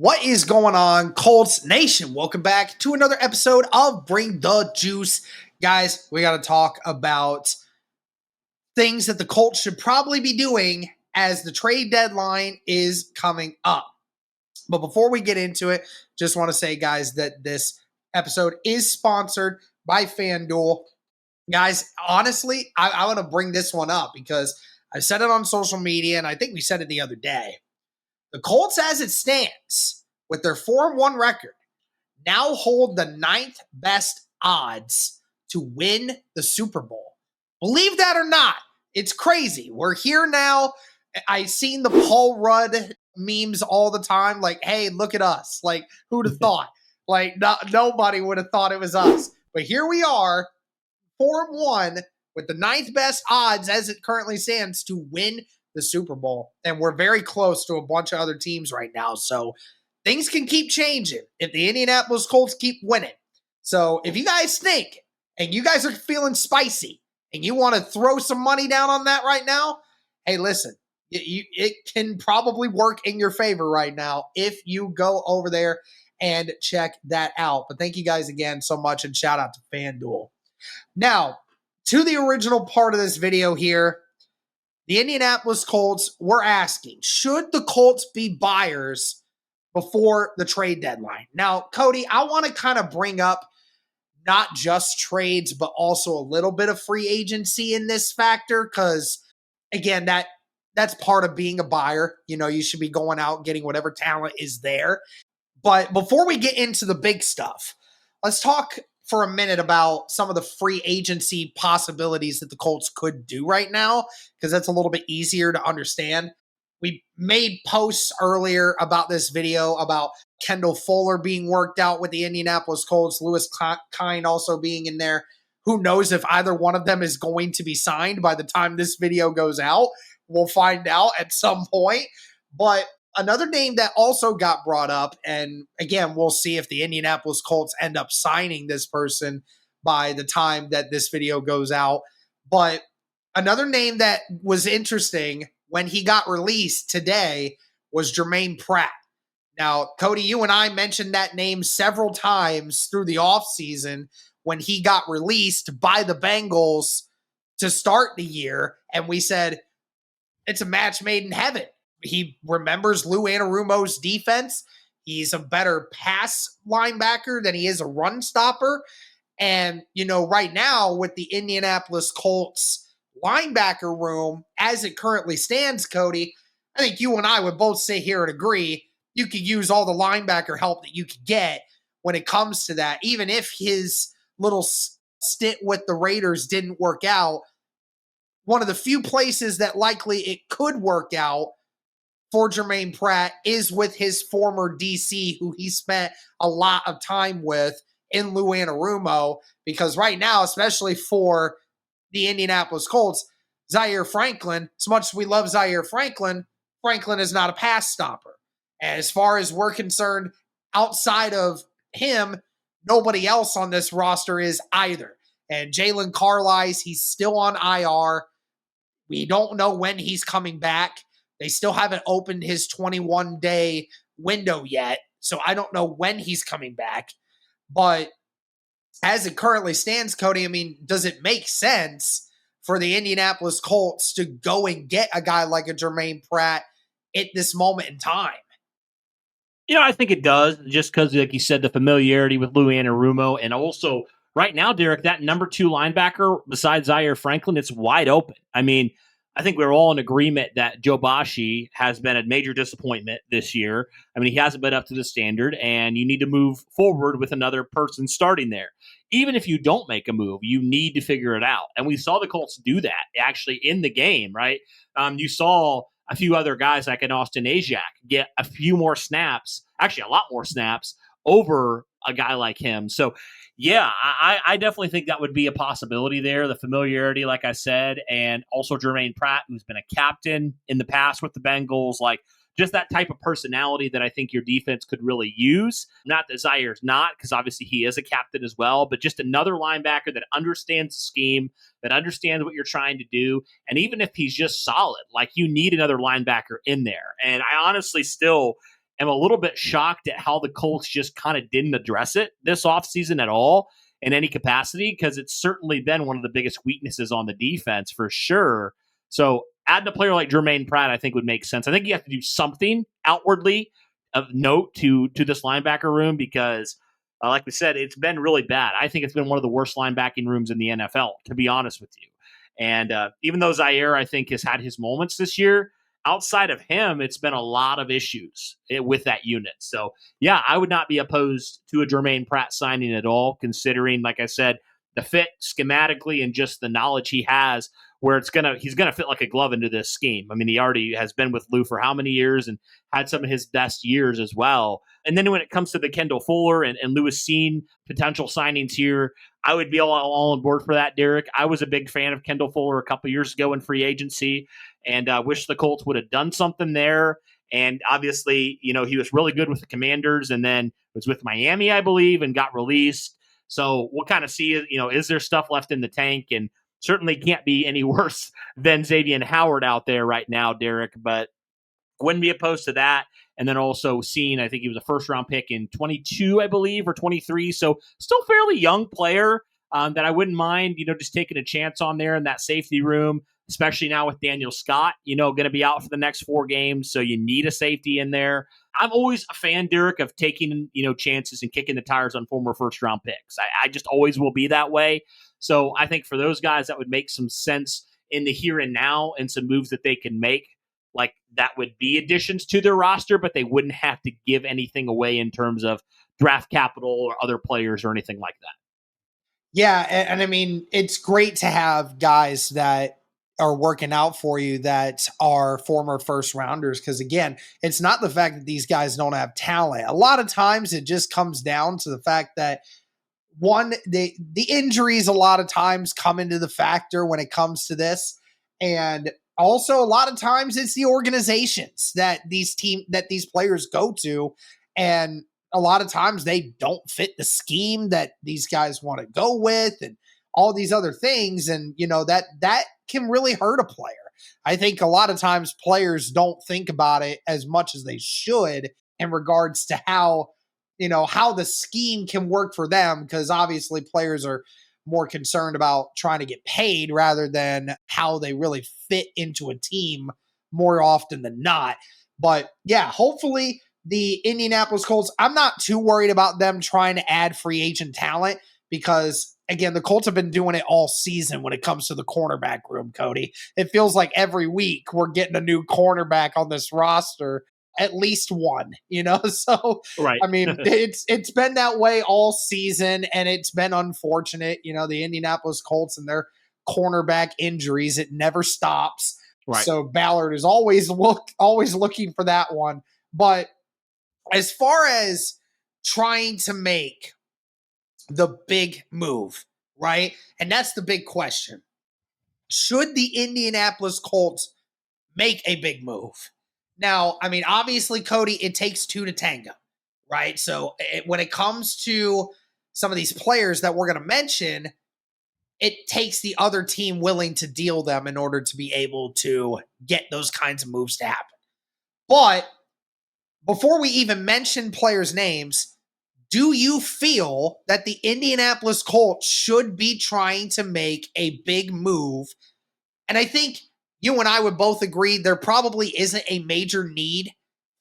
What is going on, Colts Nation? Welcome back to another episode of Bring the Juice. Guys, we got to talk about things that the Colts should probably be doing as the trade deadline is coming up. But before we get into it, just want to say, guys, that this episode is sponsored by FanDuel. Guys, honestly, I want to bring this one up because I said it on social media, and I think we said it the other day. The Colts, as it stands, with their 4-1 record, now hold the 9th best odds to win the Super Bowl. Believe that or not, it's crazy. We're here now. I've seen the Paul Rudd memes all the time. Like, hey, look at us. Like, who'd have thought? Like, nobody would have thought it was us. But here we are, 4-1, with the 9th best odds, as it currently stands, to win the Super Bowl. And we're very close to a bunch of other teams right now. So things can keep changing if the Indianapolis Colts keep winning. So if you guys think and you guys are feeling spicy and you want to throw some money down on that right now, hey, listen, it can probably work in your favor right now if you go over there and check that out. But thank you guys again so much, and shout out to FanDuel. Now, to the original part of this video here, the Indianapolis Colts were asking, should the Colts be buyers before the trade deadline? Now, Cody, I want to kind of bring up not just trades, but also a little bit of free agency in this factor because, again, that's part of being a buyer. You know, you should be going out and getting whatever talent is there. But before we get into the big stuff, let's talk for a minute about some of the free agency possibilities that the Colts could do right now, because that's a little bit easier to understand. We made posts earlier about this video about Kendall Fuller being worked out with the Indianapolis Colts, Lewis Kine also being in there. Who knows if either one of them is going to be signed by the time this video goes out. We'll find out at some point. But another name that also got brought up, and again, we'll see if the Indianapolis Colts end up signing this person by the time that this video goes out. But another name that was interesting when he got released today was Jermaine Pratt. Now, Cody, you and I mentioned that name several times through the offseason when he got released by the Bengals to start the year, and we said, it's a match made in heaven. He remembers Lou Anarumo's defense. He's a better pass linebacker than he is a run stopper. And, you know, right now with the Indianapolis Colts linebacker room, as it currently stands, Cody, I think you and I would both sit here and agree you could use all the linebacker help that you could get when it comes to that. Even if his little stint with the Raiders didn't work out, one of the few places that likely it could work out for Jermaine Pratt is with his former DC, who he spent a lot of time with in Lou Anarumo, because right now, especially for the Indianapolis Colts, Zaire Franklin, as much as we love Zaire Franklin, Franklin is not a pass stopper. And as far as we're concerned, outside of him, nobody else on this roster is either. And Jalen Carlisle, he's still on IR. We don't know when he's coming back. They still haven't opened his 21-day window yet, so I don't know when he's coming back. But as it currently stands, Cody, I mean, does it make sense for the Indianapolis Colts to go and get a guy like a Jermaine Pratt at this moment in time? You know, I think it does, just because, like you said, the familiarity with Lou Anarumo, and also right now, Derek, that number 2 linebacker besides Zaire Franklin, it's wide open. I mean, I think we're all in agreement that Joe Bashi has been a major disappointment this year. I mean, he hasn't been up to the standard, and you need to move forward with another person starting there. Even if you don't make a move, you need to figure it out. And we saw the Colts do that actually in the game, right? You saw a few other guys like an Austin Ajak get a few more snaps, actually a lot more snaps over a guy like him. So, yeah, I definitely think that would be a possibility there. The familiarity, like I said, and also Jermaine Pratt, who's been a captain in the past with the Bengals, like just that type of personality that I think your defense could really use. Not that Zaire's not, because obviously he is a captain as well, but just another linebacker that understands the scheme, that understands what you're trying to do. And even if he's just solid, like you need another linebacker in there. And I honestly still am a little bit shocked at how the Colts just kind of didn't address it this offseason at all in any capacity, because it's certainly been one of the biggest weaknesses on the defense for sure. So adding a player like Jermaine Pratt, I think, would make sense. I think you have to do something outwardly of note to this linebacker room because, like we said, it's been really bad. I think it's been one of the worst linebacking rooms in the NFL, to be honest with you. And even though Zaire, I think, has had his moments this year, outside of him, it's been a lot of issues with that unit. So, yeah, I would not be opposed to a Jermaine Pratt signing at all, considering, like I said, the fit schematically and just the knowledge he has, where he's gonna fit like a glove into this scheme. I mean, he already has been with Lou for how many years and had some of his best years as well. And then when it comes to the Kendall Fuller and Lewis Seen potential signings here, I would be all on board for that, Derek. I was a big fan of Kendall Fuller a couple years ago in free agency, and wish the Colts would have done something there. And obviously, he was really good with the Commanders, and then was with Miami, I believe, and got released. So we'll kind of see, is there stuff left in the tank? And certainly can't be any worse than Xavier Howard out there right now, Derek, but wouldn't be opposed to that. And then also Seen, I think he was a first-round pick in 22, I believe, or 23. So still fairly young player that I wouldn't mind, just taking a chance on there in that safety room, especially now with Daniel Scott, going to be out for the next 4 games. So you need a safety in there. I'm always a fan, Derek, of taking, chances and kicking the tires on former first-round picks. I just always will be that way. So I think for those guys, that would make some sense in the here and now and some moves that they can make. Like that would be additions to their roster, but they wouldn't have to give anything away in terms of draft capital or other players or anything like that. Yeah, and I mean, it's great to have guys that are working out for you that are former first rounders, because again, it's not the fact that these guys don't have talent. A lot of times it just comes down to the fact that the injuries a lot of times come into the factor when it comes to this. And also a lot of times it's the organizations that these players go to. And a lot of times they don't fit the scheme that these guys want to go with and all these other things. And, that can really hurt a player. I think a lot of times players don't think about it as much as they should in regards to how the scheme can work for them, because obviously players are more concerned about trying to get paid rather than how they really fit into a team more often than not. But yeah, hopefully the Indianapolis Colts, I'm not too worried about them trying to add free agent talent, because again, the Colts have been doing it all season when it comes to the cornerback room, Cody. It feels like every week we're getting a new cornerback on this roster, at least one, So, Right. I mean, it's been that way all season, and it's been unfortunate. The Indianapolis Colts and their cornerback injuries, it never stops. Right. So Ballard is always looking for that one. But as far as trying to make the big move, right? And that's the big question. Should the Indianapolis Colts make a big move? Now, I mean, obviously, Cody, it takes 2 to tango, right? So when it comes to some of these players that we're going to mention, it takes the other team willing to deal them in order to be able to get those kinds of moves to happen. But before we even mention players' names, do you feel that the Indianapolis Colts should be trying to make a big move? And I think you and I would both agree there probably isn't a major need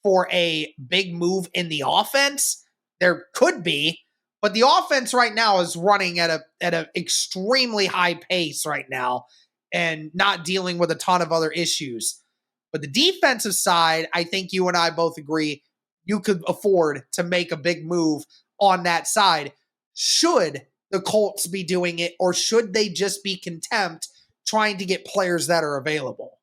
for a big move in the offense. There could be, but the offense right now is running at an extremely high pace right now and not dealing with a ton of other issues. But the defensive side, I think you and I both agree you could afford to make a big move on that side. Should the Colts be doing it, or should they just be content trying to get players that are available?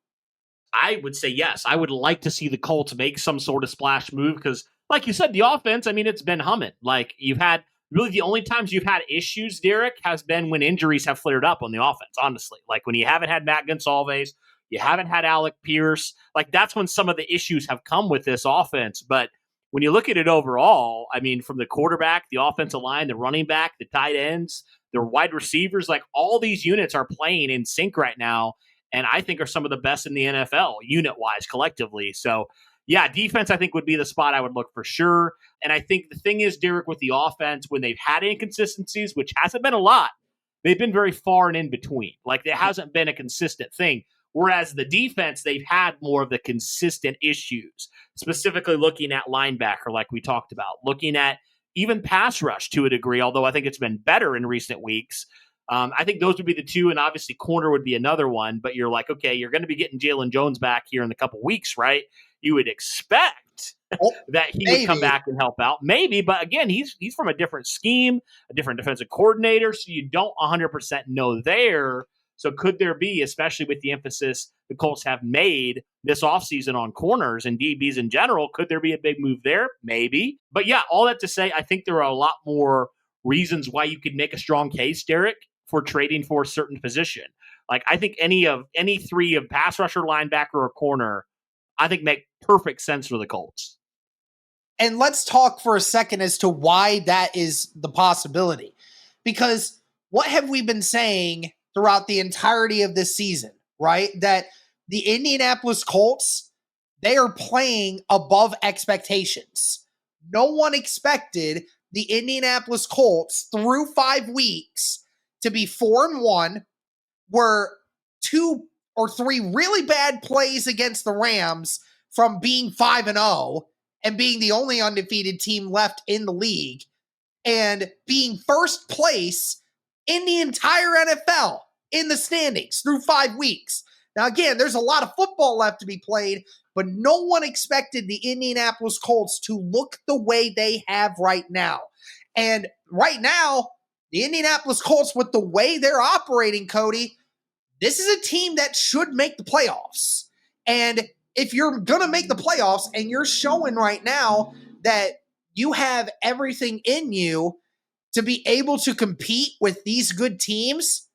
I would say yes. I would like to see the Colts make some sort of splash move because, like you said, the offense, I mean, it's been humming. Like, you've had really the only times you've had issues, Derek, has been when injuries have flared up on the offense, honestly. Like, when you haven't had Matt Gonsalves, you haven't had Alec Pierce. Like, that's when some of the issues have come with this offense. But when you look at it overall, I mean, from the quarterback, the offensive line, the running back, the tight ends, the wide receivers, like all these units are playing in sync right now, and I think are some of the best in the NFL unit-wise collectively. So, Yeah, defense, I think, would be the spot I would look for sure. And I think the thing is, Derek, with the offense, when they've had inconsistencies, which hasn't been a lot, they've been very far and in between. Like, there hasn't been a consistent thing. Whereas the defense, they've had more of the consistent issues, specifically looking at linebacker, like we talked about, looking at even pass rush to a degree, although I think it's been better in recent weeks. I think those would be the two, and obviously corner would be another one. But you're like, okay, you're going to be getting Jalen Jones back here in a couple weeks, right? You would expect Oh, that he maybe would come back and help out. Maybe, but again, he's from a different scheme, a different defensive coordinator, so you don't 100% know there. So could there be, especially with the emphasis the Colts have made this offseason on corners and DBs in general, could there be a big move there? Maybe. But yeah, all that to say, I think there are a lot more reasons why you could make a strong case, Derek, for trading for a certain position. Like, I think any three of pass rusher, linebacker, or corner, I think make perfect sense for the Colts. And let's talk for a second as to why that is the possibility. Because what have we been saying throughout the entirety of this season, right? That the Indianapolis Colts, they are playing above expectations. No one expected the Indianapolis Colts through 5 weeks to be 4-1, were 2 or 3 really bad plays against the Rams from being 5-0 and being the only undefeated team left in the league, and being first place in the entire NFL in the standings through 5 weeks. Now, again, there's a lot of football left to be played, but no one expected the Indianapolis Colts to look the way they have right now. And right now, the Indianapolis Colts, with the way they're operating, Cody, this is a team that should make the playoffs. And if you're going to make the playoffs and you're showing right now that you have everything in you to be able to compete with these good teams,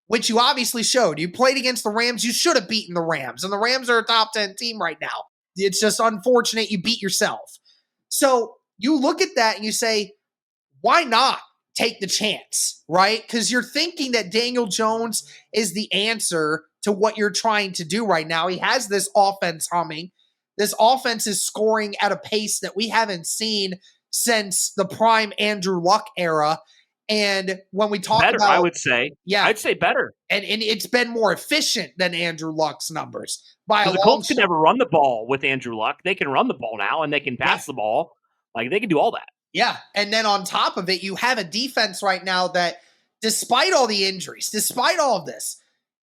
which you obviously showed. You played against the Rams. You should have beaten the Rams. And the Rams are a top 10 team right now. It's just unfortunate you beat yourself. So you look at that and you say, why not take the chance, right? Because you're thinking that Daniel Jones is the answer to what you're trying to do right now. He has this offense humming. This offense is scoring at a pace that we haven't seen since the prime Andrew Luck era. And when we talk better, about, I would say, yeah, I'd say better. And it's been more efficient than Andrew Luck's numbers by a long The Colts shot. can never run the ball with Andrew Luck. They can run the ball now, and they can pass the ball. Like, they can do all that. Yeah. And then on top of it, you have a defense right now that, despite all the injuries, despite all of this,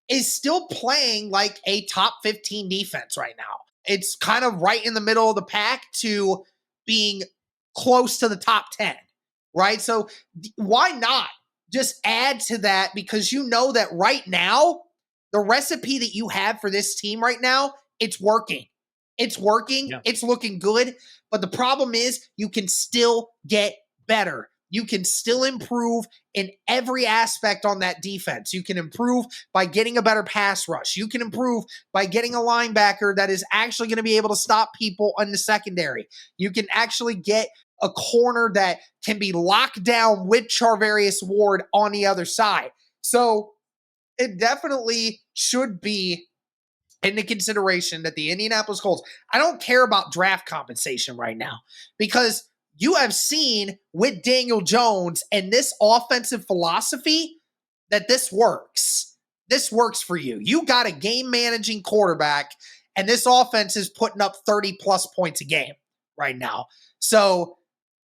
is still playing like a top 15 defense right now. It's kind of right in the middle of the pack to being close to the top 10, right? So why not just add to that? Because you know that right now, the recipe that you have for this team right now, it's working. It's working. Yeah. It's looking good. But the problem is you can still get better. You can still improve in every aspect on that defense. You can improve by getting a better pass rush. You can improve by getting a linebacker that is actually going to be able to stop people in the secondary. You can actually get a corner that can be locked down with Charvarius Ward on the other side. So it definitely should be into consideration that the Indianapolis Colts, I don't care about draft compensation right now, because you have seen with Daniel Jones and this offensive philosophy that this works. This works for you. You got a game managing quarterback, and this offense is putting up 30 plus points a game right now. So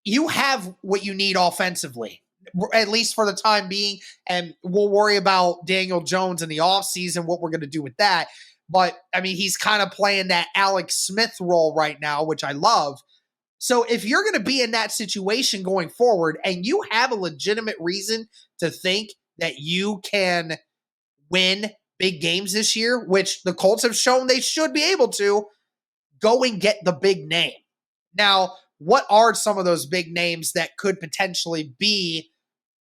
you have what you need offensively, at least for the time being. And we'll worry about Daniel Jones in the offseason, what we're going to do with that. But, I mean, he's kind of playing that Alex Smith role right now, which I love. So if you're going to be in that situation going forward and you have a legitimate reason to think that you can win big games this year, which the Colts have shown they should be able to, go and get the big name. Now, what are some of those big names that could potentially be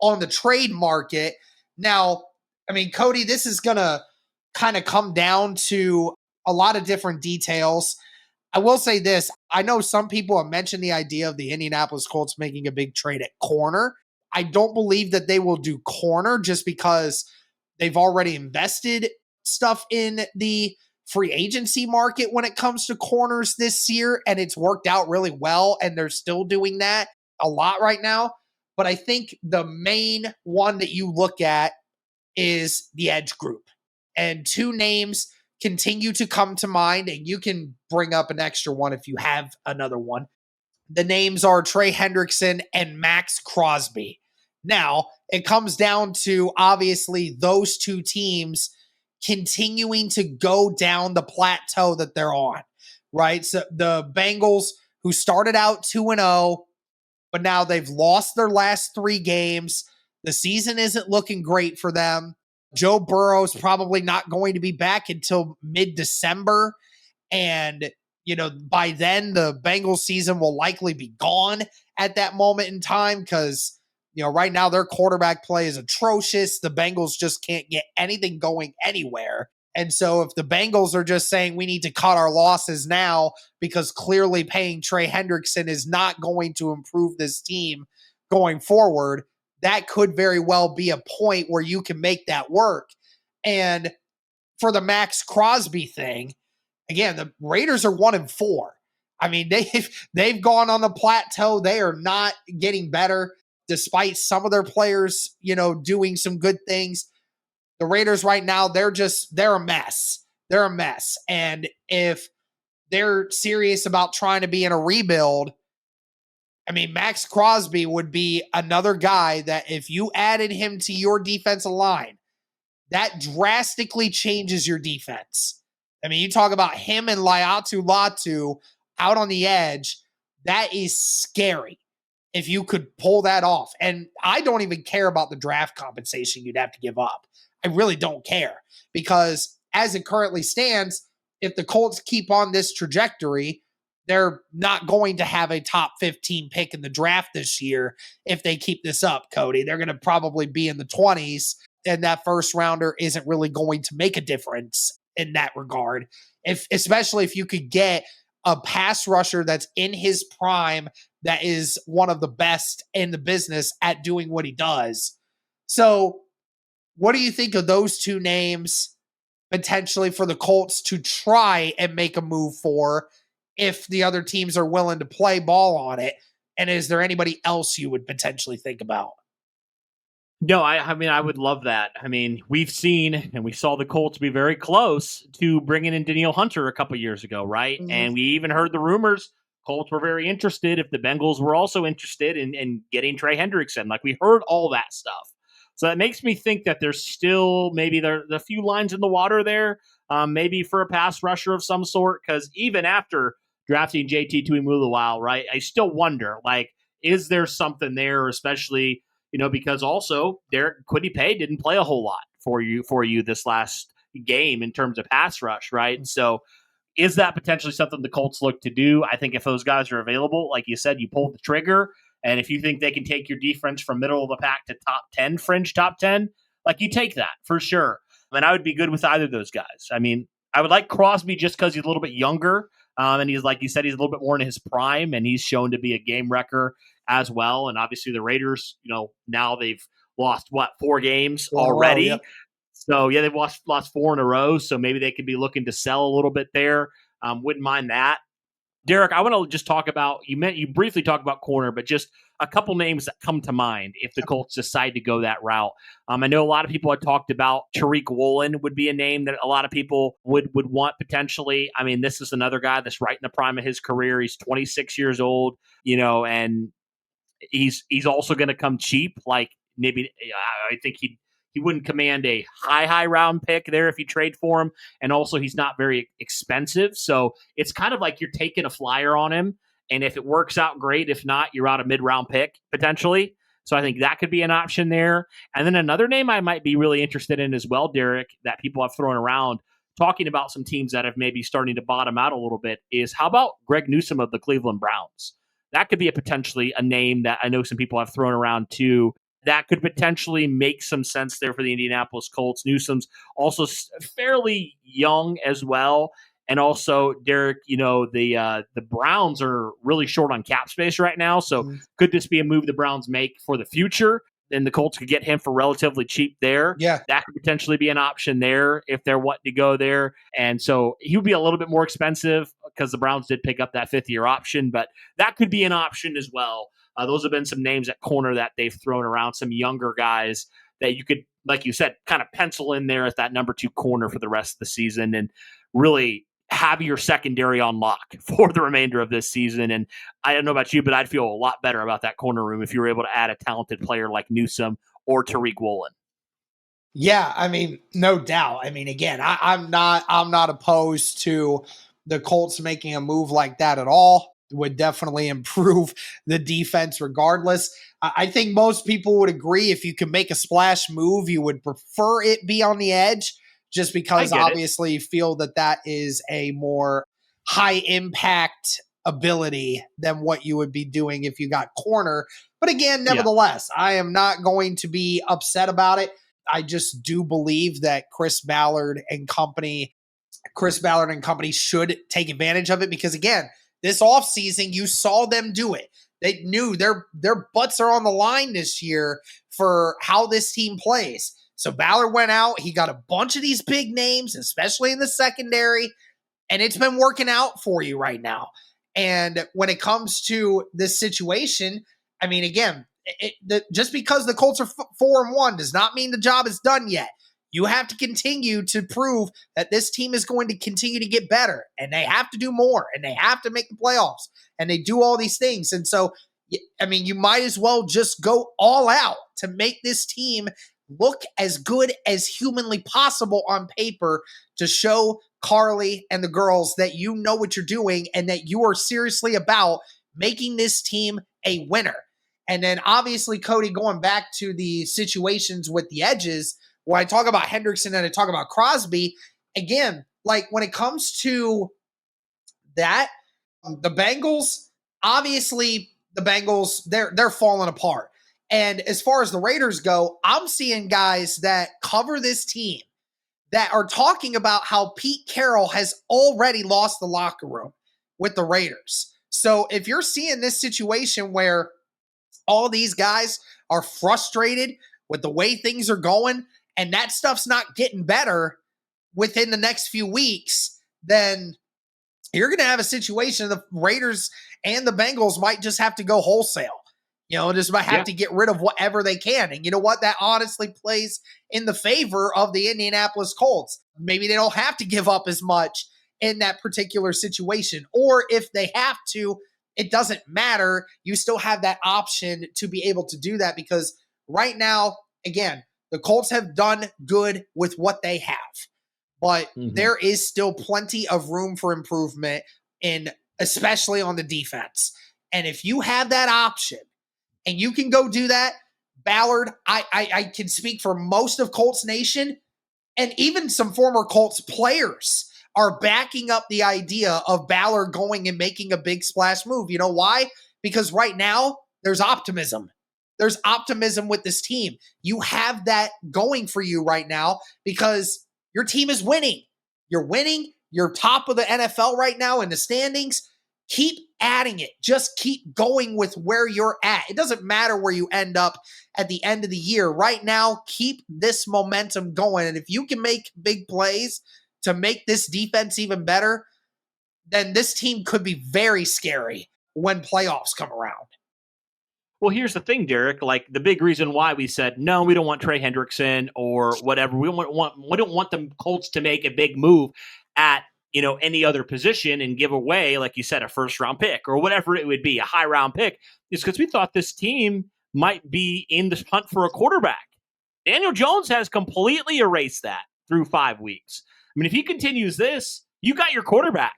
on the trade market? Now, I mean, Cody, this is going to kind of come down to a lot of different details. I will say this. I know some people have mentioned the idea of the Indianapolis Colts making a big trade at corner. I don't believe that they will do corner just because they've already invested stuff in the free agency market when it comes to corners this year, and it's worked out really well, and they're still doing that a lot right now. But I think the main one that you look at is the edge group. And two names continue to come to mind, and you can bring up an extra one if you have another one. The names are Trey Hendrickson and Max Crosby. Now, it comes down to obviously those two teams continuing to go down the plateau that they're on, right? So the Bengals, who started out 2-0, but now they've lost their last 3 games. The season isn't looking great for them. Joe Burrow's probably not going to be back until mid-December. And, by then the Bengals season will likely be gone at that moment in time because, right now their quarterback play is atrocious. The Bengals just can't get anything going anywhere. And so if the Bengals are just saying we need to cut our losses now because clearly paying Trey Hendrickson is not going to improve this team going forward, that could very well be a point where you can make that work. And for the Max Crosby thing, again, the Raiders are 1-4. I mean, they've gone on the plateau. They are not getting better despite some of their players, doing some good things. The Raiders right now, they're a mess. They're a mess. And if they're serious about trying to be in a rebuild, I mean, Max Crosby would be another guy that if you added him to your defensive line, that drastically changes your defense. I mean, you talk about him and Latu out on the edge. That is scary if you could pull that off. And I don't even care about the draft compensation you'd have to give up. I really don't care because as it currently stands, if the Colts keep on this trajectory, they're not going to have a top 15 pick in the draft this year if they keep this up, Cody. They're going to probably be in the 20s, and that first rounder isn't really going to make a difference in that regard. Especially if you could get a pass rusher that's in his prime that is one of the best in the business at doing what he does. So what do you think of those two names potentially for the Colts to try and make a move for if the other teams are willing to play ball on it? And is there anybody else you would potentially think about? No, I mean, I would love that. I mean, we've seen and we saw the Colts be very close to bringing in Danielle Hunter a couple years ago, right? Mm-hmm. And we even heard the rumors Colts were very interested if the Bengals were also interested in getting Trey Hendrickson. Like, we heard all that stuff. So that makes me think that there's still maybe there's a few lines in the water there, maybe for a pass rusher of some sort. Because even after drafting JT Tuimoloau, right, I still wonder, like, is there something there, especially, because also Derek Quiddy didn't play a whole lot for you this last game in terms of pass rush, right? So is that potentially something the Colts look to do? I think if those guys are available, like you said, you pull the trigger. And if you think they can take your defense from middle of the pack to top 10, fringe top 10, like, you take that for sure. And I would be good with either of those guys. I mean, I would like Crosby just because he's a little bit younger. And he's, like you said, he's a little bit more in his prime, and he's shown to be a game wrecker as well. And obviously the Raiders, now they've lost, 4 games already. Yep. So, yeah, they've lost 4 in a row. So maybe they could be looking to sell a little bit there. Wouldn't mind that. Derek, I want to just talk about, you briefly talked about corner, but just a couple names that come to mind if the Colts decide to go that route. I know a lot of people had talked about Tariq Woolen would be a name that a lot of people would want potentially. I mean, this is another guy that's right in the prime of his career. He's 26 years old, and he's also going to come cheap. Like, maybe I think he wouldn't command a high round pick there if you trade for him. And also he's not very expensive. So it's kind of like you're taking a flyer on him. And if it works out, great. If not, you're out a mid-round pick potentially. So I think that could be an option there. And then another name I might be really interested in as well, Derek, that people have thrown around talking about some teams that have maybe starting to bottom out a little bit is, how about Greg Newsome of the Cleveland Browns? That could be potentially a name that I know some people have thrown around too. That could potentially make some sense there for the Indianapolis Colts. Newsome's also fairly young as well. And also, Derek, the Browns are really short on cap space right now. So could this be a move the Browns make for the future? and the Colts could get him for relatively cheap there. Yeah. That could potentially be an option there if they're wanting to go there. And so he would be a little bit more expensive because the Browns did pick up that fifth-year option, but that could be an option as well. Those have been some names at corner that they've thrown around, some younger guys that you could, like you said, kind of pencil in there as that number 2 corner for the rest of the season and really have your secondary on lock for the remainder of this season. And I don't know about you, but I'd feel a lot better about that corner room if you were able to add a talented player like Newsome or Tariq Woolen. Yeah, I mean, no doubt. I mean, again, I'm not opposed to the Colts making a move like that at all. It would definitely improve the defense regardless. I think most people would agree if you could make a splash move, you would prefer it be on the edge, just because obviously you feel that is a more high impact ability than what you would be doing if you got corner. But again, nevertheless, I am not going to be upset about it. I just do believe that Chris Ballard and company should take advantage of it because, again, this offseason, you saw them do it. They knew their butts are on the line this year for how this team plays. So Ballard went out. He got a bunch of these big names, especially in the secondary, and it's been working out for you right now. And when it comes to this situation, I mean, again, just because the Colts are 4-1 does not mean the job is done yet. You have to continue to prove that this team is going to continue to get better, and they have to do more, and they have to make the playoffs, and they do all these things. And so, I mean, you might as well just go all out to make this team look as good as humanly possible on paper to show Carly and the girls that you know what you're doing and that you are seriously about making this team a winner. And then obviously, Cody, going back to the situations with the edges, when I talk about Hendrickson and I talk about Crosby, again, like when it comes to that, the Bengals, obviously the Bengals, they're falling apart. And as far as the Raiders go, I'm seeing guys that cover this team that are talking about how Pete Carroll has already lost the locker room with the Raiders. So if you're seeing this situation where all these guys are frustrated with the way things are going, and that stuff's not getting better within the next few weeks, then you're going to have a situation the Raiders and the Bengals might just have to go wholesale. You know, just might have to get rid of whatever they can. And you know what? That honestly plays in the favor of the Indianapolis Colts. Maybe they don't have to give up as much in that particular situation. Or if they have to, it doesn't matter. You still have that option to be able to do that because right now, again, the Colts have done good with what they have. But there is still plenty of room for improvement, especially on the defense. And if you have that option and you can go do that, Ballard, I can speak for most of Colts Nation, and even some former Colts players are backing up the idea of Ballard going and making a big splash move. You know why? Because right now, there's optimism. There's optimism with this team. You have that going for you right now because your team is winning. You're winning. You're top of the NFL right now in the standings. Keep adding it. Just keep going with where you're at. It doesn't matter where you end up at the end of the year. Right now, keep this momentum going. And if you can make big plays to make this defense even better, then this team could be very scary when playoffs come around. Well, here's the thing, Derek. Like the big reason why we said no, we don't want Trey Hendrickson or whatever. We don't want the Colts to make a big move at any other position and give away, like you said, a first round pick or whatever it would be, a high round pick. Is because we thought this team might be in the hunt for a quarterback. Daniel Jones has completely erased that through 5 weeks. I mean, if he continues this, you got your quarterback,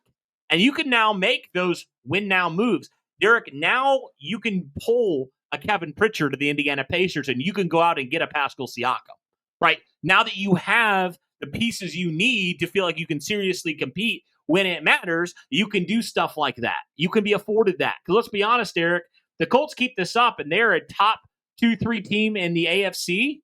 and you can now make those win now moves. Derek, now you can pull a Kevin Pritchard to the Indiana Pacers, and you can go out and get a Pascal Siakam, right? Now that you have the pieces you need to feel like you can seriously compete when it matters, you can do stuff like that. You can be afforded that. Because let's be honest, Derek, the Colts keep this up, and they're a top 2-3 team in the AFC.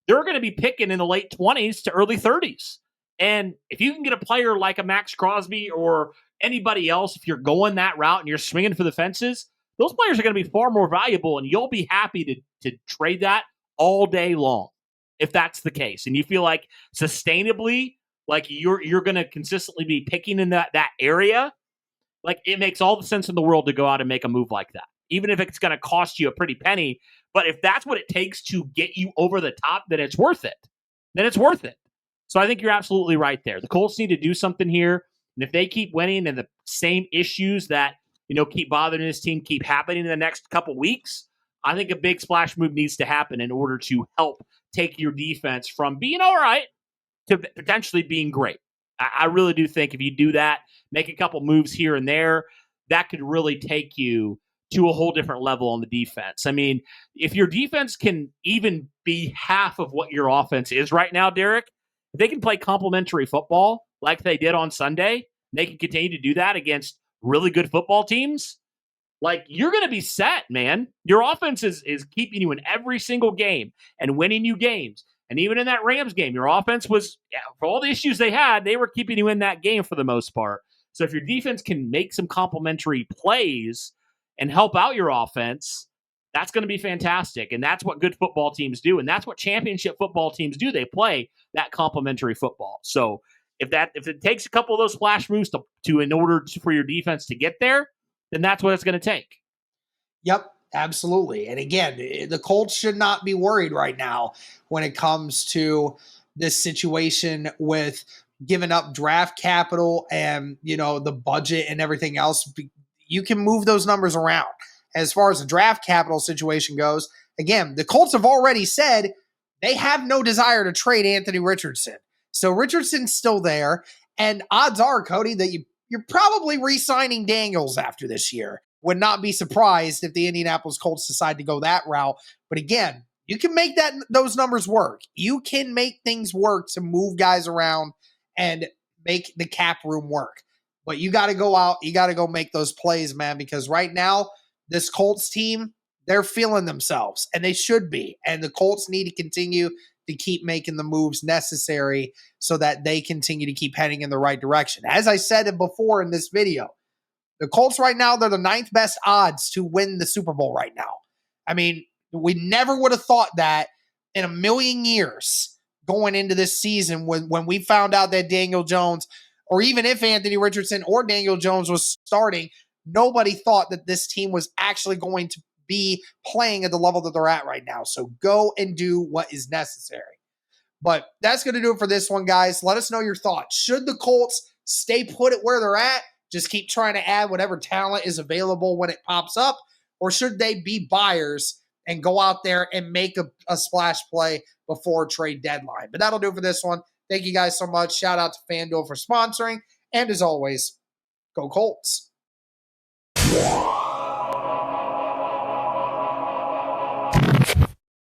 They're going to be picking in the late 20s to early 30s. And if you can get a player like a Max Crosby or anybody else, if you're going that route and you're swinging for the fences, those players are going to be far more valuable, and you'll be happy to trade that all day long if that's the case. And you feel like sustainably, like you're going to consistently be picking in that area, like it makes all the sense in the world to go out and make a move like that, even if it's going to cost you a pretty penny. But if that's what it takes to get you over the top, then it's worth it. So I think you're absolutely right there. The Colts need to do something here. And if they keep winning and the same issues that, keep bothering this team keep happening in the next couple weeks, I think a big splash move needs to happen in order to help take your defense from being all right to potentially being great. I really do think if you do that, make a couple moves here and there, that could really take you to a whole different level on the defense. I mean, if your defense can even be half of what your offense is right now, Derek, if they can play complementary football like they did on Sunday, they can continue to do that against really good football teams, like you're going to be set, man. Your offense is keeping you in every single game and winning you games. And even in that Rams game, your offense was, for all the issues they had, they were keeping you in that game for the most part. So if your defense can make some complementary plays and help out your offense, that's going to be fantastic. And that's what good football teams do. And that's what championship football teams do. They play that complementary football. So if it takes a couple of those splash moves for your defense to get there, then that's what it's going to take. Yep, absolutely. And again, the Colts should not be worried right now when it comes to this situation with giving up draft capital and, the budget and everything else. You can move those numbers around. As far as the draft capital situation goes, again, the Colts have already said they have no desire to trade Anthony Richardson. So Richardson's still there. And odds are, Cody, that you're probably re-signing Daniels after this year. Would not be surprised if the Indianapolis Colts decide to go that route. But again, you can make those numbers work. You can make things work to move guys around and make the cap room work. But you got to go out. You got to go make those plays, man, because right now, this Colts team, they're feeling themselves, and they should be. And the Colts need to continue to keep making the moves necessary so that they continue to keep heading in the right direction. As I said before in this video, the Colts right now, they're the 9th best odds to win the Super Bowl right now. I mean, we never would have thought that in a million years going into this season when we found out that Daniel Jones, or even if Anthony Richardson or Daniel Jones was starting, nobody thought that this team was actually going to be playing at the level that they're at right now. So go and do what is necessary. But that's going to do it for this one, guys. Let us know your thoughts. Should the Colts stay put at where they're at, just keep trying to add whatever talent is available when it pops up, or should they be buyers and go out there and make a splash play before trade deadline? But that'll do it for this one. Thank you guys so much. Shout out to FanDuel for sponsoring. And as always, go Colts.